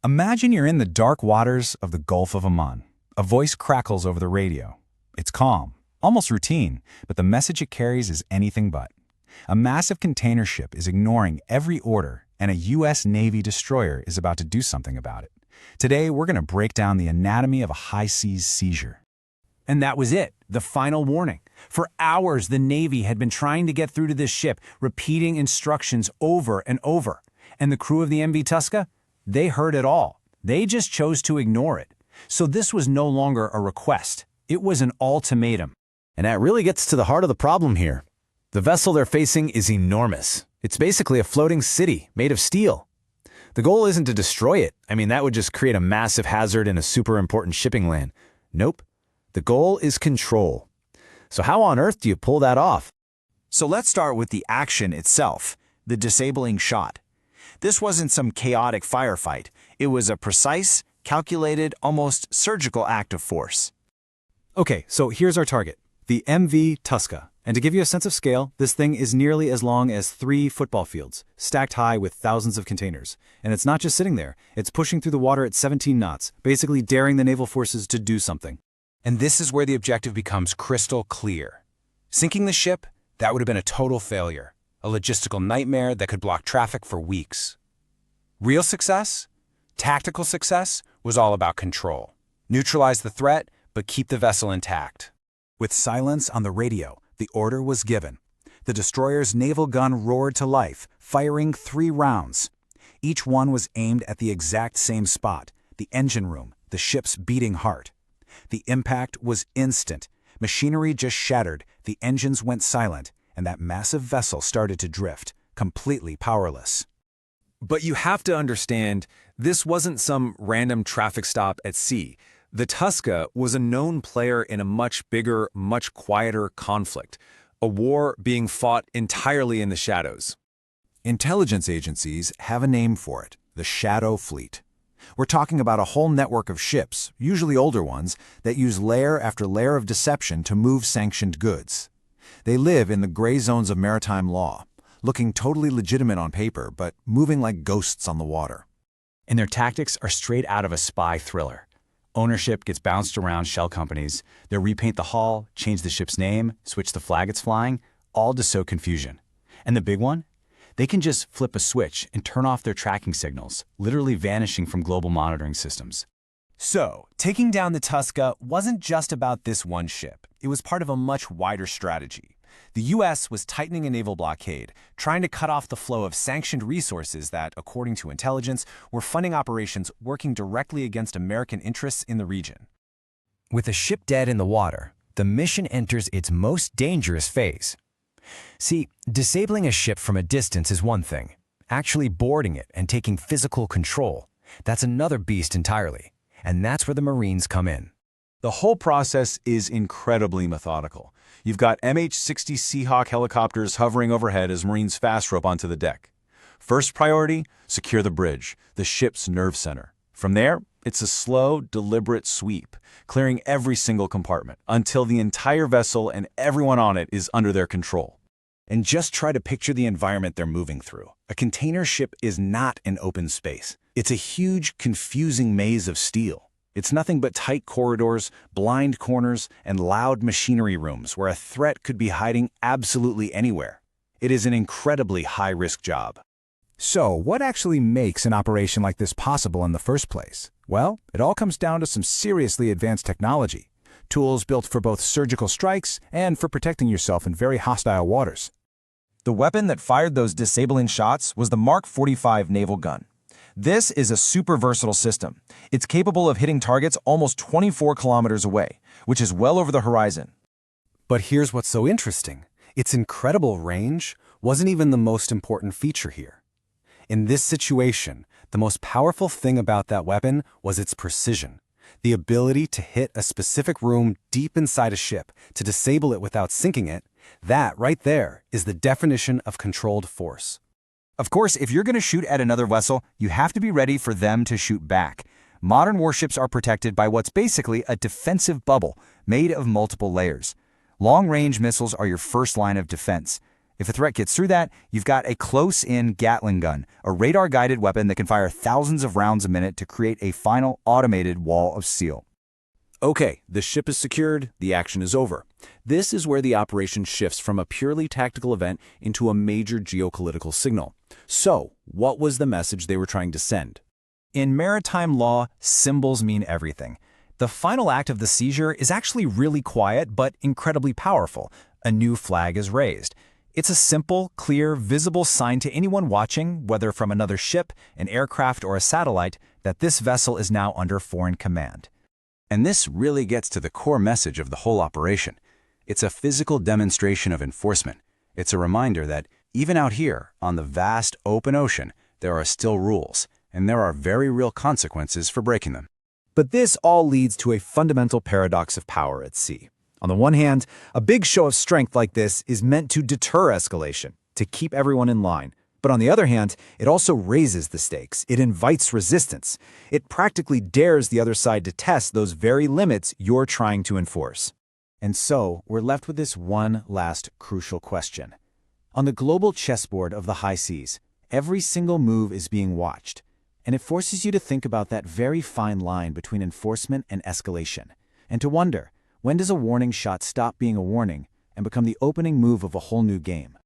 Imagine you're in the dark waters of the Gulf of Oman. A voice crackles over the radio. It's calm, almost routine, but the message it carries is anything but. A massive container ship is ignoring every order, and a U.S. Navy destroyer is about to do something about it. Today, we're going to break down the anatomy of a high-seas seizure. And that was it, the final warning. For hours, the Navy had been trying to get through to this ship, repeating instructions over and over. And the crew of the MV Tusca? They heard it all. They just chose to ignore it. So this was no longer a request. It was an ultimatum. And that really gets to the heart of the problem here. The vessel they're facing is enormous. It's basically a floating city made of steel. The goal isn't to destroy it. That would just create a massive hazard in a super important shipping lane. Nope. The goal is control. So how on earth do you pull that off? So let's start with the action itself, the disabling shot. This wasn't some chaotic firefight. It was a precise, calculated, almost surgical act of force. Okay, so here's our target, the MV Tusca. And to give you a sense of scale, this thing is nearly as long as 3 football fields, stacked high with thousands of containers. And it's not just sitting there, it's pushing through the water at 17 knots, basically daring the naval forces to do something. And this is where the objective becomes crystal clear. Sinking the ship, that would have been a total failure, a logistical nightmare that could block traffic for weeks. Real success, tactical success, was all about control. Neutralize the threat, but keep the vessel intact. With silence on the radio, the order was given. The destroyer's naval gun roared to life, firing 3 rounds. Each one was aimed at the exact same spot, the engine room, the ship's beating heart. The impact was instant. Machinery just shattered, the engines went silent, and that massive vessel started to drift, completely powerless. But you have to understand, this wasn't some random traffic stop at sea. The Tusca was a known player in a much bigger, much quieter conflict, a war being fought entirely in the shadows. Intelligence agencies have a name for it, the Shadow Fleet. We're talking about a whole network of ships, usually older ones, that use layer after layer of deception to move sanctioned goods. They live in the gray zones of maritime law, looking totally legitimate on paper, but moving like ghosts on the water. And their tactics are straight out of a spy thriller. Ownership gets bounced around shell companies. They'll repaint the hull, change the ship's name, switch the flag it's flying, all to sow confusion. And the big one? They can just flip a switch and turn off their tracking signals, literally vanishing from global monitoring systems. So, taking down the Tusca wasn't just about this one ship. It was part of a much wider strategy. The U.S. was tightening a naval blockade, trying to cut off the flow of sanctioned resources that, according to intelligence, were funding operations working directly against American interests in the region. With a ship dead in the water, the mission enters its most dangerous phase. See, disabling a ship from a distance is one thing. Actually boarding it and taking physical control, that's another beast entirely. And that's where the Marines come in. The whole process is incredibly methodical. You've got MH-60 Seahawk helicopters hovering overhead as Marines fast rope onto the deck. First priority, secure the bridge, the ship's nerve center. From there, it's a slow, deliberate sweep, clearing every single compartment until the entire vessel and everyone on it is under their control. And just try to picture the environment they're moving through. A container ship is not an open space. It's a huge, confusing maze of steel. It's nothing but tight corridors, blind corners, and loud machinery rooms where a threat could be hiding absolutely anywhere. It is an incredibly high-risk job. So, what actually makes an operation like this possible in the first place? Well, it all comes down to some seriously advanced technology. Tools built for both surgical strikes and for protecting yourself in very hostile waters. The weapon that fired those disabling shots was the Mark 45 naval gun. This is a super versatile system. It's capable of hitting targets almost 24 kilometers away, which is well over the horizon. But here's what's so interesting. Its incredible range wasn't even the most important feature here. In this situation, the most powerful thing about that weapon was its precision. The ability to hit a specific room deep inside a ship, to disable it without sinking it, that right there is the definition of controlled force. Of course, if you're going to shoot at another vessel, you have to be ready for them to shoot back. Modern warships are protected by what's basically a defensive bubble made of multiple layers. Long-range missiles are your first line of defense. If a threat gets through that, you've got a close-in Gatling gun, a radar-guided weapon that can fire thousands of rounds a minute to create a final automated wall of steel. Okay, the ship is secured, the action is over. This is where the operation shifts from a purely tactical event into a major geopolitical signal. So, what was the message they were trying to send? In maritime law, symbols mean everything. The final act of the seizure is actually really quiet but incredibly powerful. A new flag is raised. It's a simple, clear, visible sign to anyone watching, whether from another ship, an aircraft, or a satellite, that this vessel is now under foreign command. And this really gets to the core message of the whole operation. It's a physical demonstration of enforcement. It's a reminder that even out here, on the vast open ocean, there are still rules, and there are very real consequences for breaking them. But this all leads to a fundamental paradox of power at sea. On the one hand, a big show of strength like this is meant to deter escalation, to keep everyone in line. But on the other hand, it also raises the stakes. It invites resistance. It practically dares the other side to test those very limits you're trying to enforce. And so, we're left with this one last crucial question. On the global chessboard of the high seas, every single move is being watched. And it forces you to think about that very fine line between enforcement and escalation. And to wonder, when does a warning shot stop being a warning and become the opening move of a whole new game?